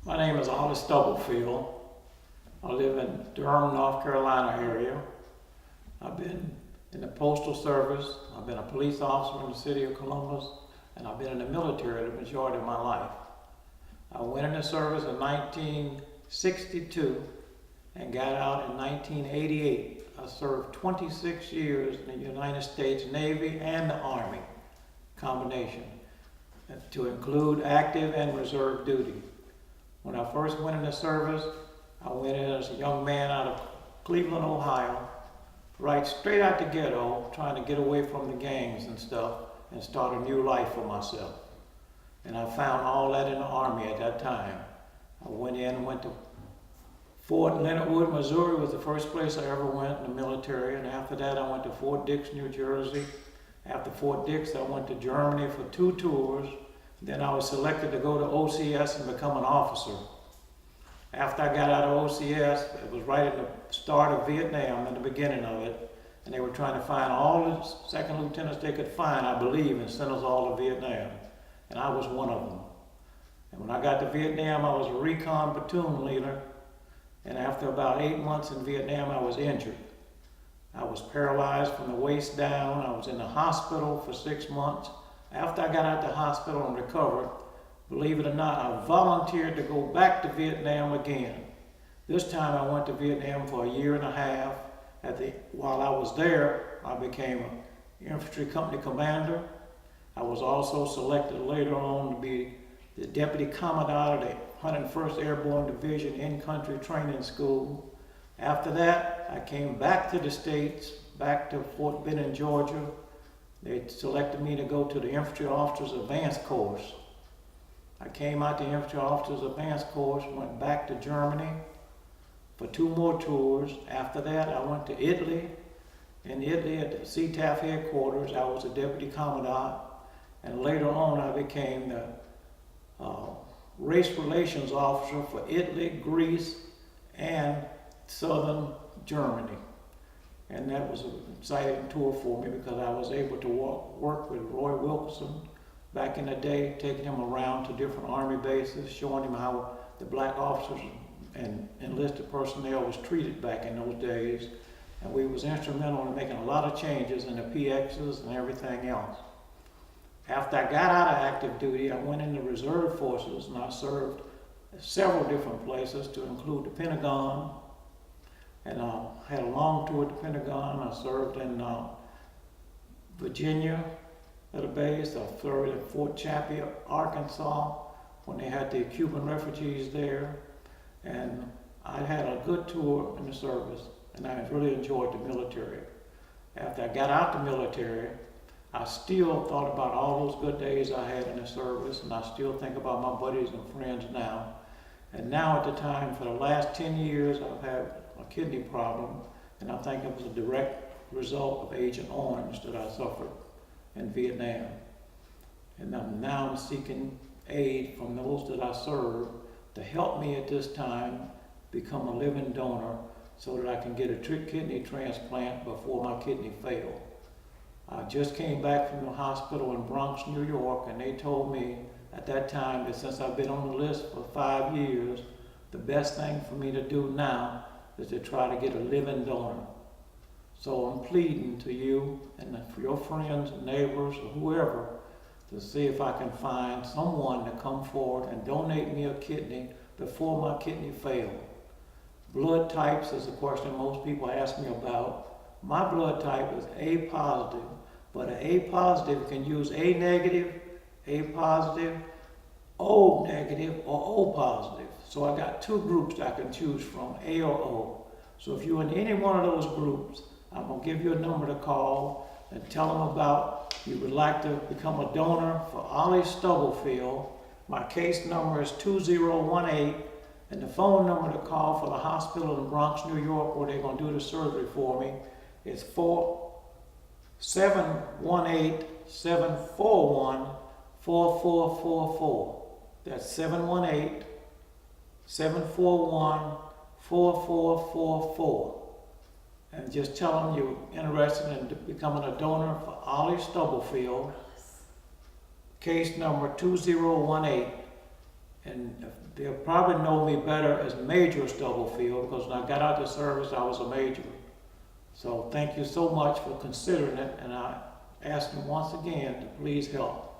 My name is Ollice Stubblefield. I live in Durham, North Carolina area. I've been in the Postal Service. I've been a police officer in the city of Columbus, and I've been in the military the majority of my life. I went into service in 1962 and got out in 1988. I served 26 years in the United States Navy and the Army combination, to include active and reserve duty. When I first went into service, I went in as a young man out of Cleveland, Ohio, right straight out the ghetto, trying to get away from the gangs and stuff and start a new life for myself. And I found all that in the Army at that time. I went to Fort Leonard Wood, Missouri was the first place I ever went in the military, and after that I went to Fort Dix, New Jersey. After Fort Dix, I went to Germany for 2 tours. Then I was selected to go to OCS and become an officer. After I got out of OCS, it was right at the start of Vietnam, in the beginning of it, and they were trying to find all the second lieutenants they could find, I believe, and send us all to Vietnam. And I was one of them. And when I got to Vietnam, I was a recon platoon leader, and after about 8 months in Vietnam, I was injured. I was paralyzed from the waist down. I was in the hospital for 6 months. After I got out of the hospital and recovered, believe it or not, I volunteered to go back to Vietnam again. This time I went to Vietnam for 1.5 years. While I was there, I became an infantry company commander. I was also selected later on to be the deputy commandant of the 101st Airborne Division in-country training school. After that, I came back to the States, back to Fort Benning, Georgia. They selected me to go to the Infantry Officers Advanced Course. I came out the Infantry Officers Advanced Course, went back to Germany for 2 more tours. After that, I went to Italy. In Italy, at the CTAF headquarters, I was a deputy commandant. And later on, I became the race relations officer for Italy, Greece, and southern Germany. And that was an exciting tour for me because I was able to work with Roy Wilkerson back in the day, taking him around to different Army bases, showing him how the black officers and enlisted personnel was treated back in those days. And we was instrumental in making a lot of changes in the PXs and everything else. After I got out of active duty, I went into reserve forces, and I served several different places, to include the Pentagon. And I had a long tour at the Pentagon. I served in Virginia at a base. I served at Fort Chaffee, Arkansas, when they had the Cuban refugees there. And I had a good tour in the service, and I really enjoyed the military. After I got out the military, I still thought about all those good days I had in the service, and I still think about my buddies and friends now. And now at the time, for the last 10 years, I've had a kidney problem, and I think it was a direct result of Agent Orange that I suffered in Vietnam. And now I'm seeking aid from those that I serve to help me at this time become a living donor so that I can get a kidney transplant before my kidney failed. I just came back from the hospital in Bronx, New York, and they told me at that time that since I've been on the list for 5 years, the best thing for me to do now is to try to get a living donor. So I'm pleading to you and for your friends and neighbors or whoever to see if I can find someone to come forward and donate me a kidney before my kidney failed. Blood types is a question most people ask me about. My blood type is A positive, but an A positive can use A negative, A positive, O negative, or O positive. So I got 2 groups I can choose from, A or O. So if you're in any one of those groups, I'm going to give you a number to call and tell them about you would like to become a donor for Ollice Stubblefield. My case number is 2018, and the phone number to call for the hospital in Bronx, New York, where they're going to do the surgery for me, is 718-741-4444. That's 718-741-4444. And just tell them you're interested in becoming a donor for Ollice Stubblefield. Case number 2018. And they'll probably know me better as Major Stubblefield, because when I got out of the service, I was a major. So thank you so much for considering it, and I ask you once again to please help.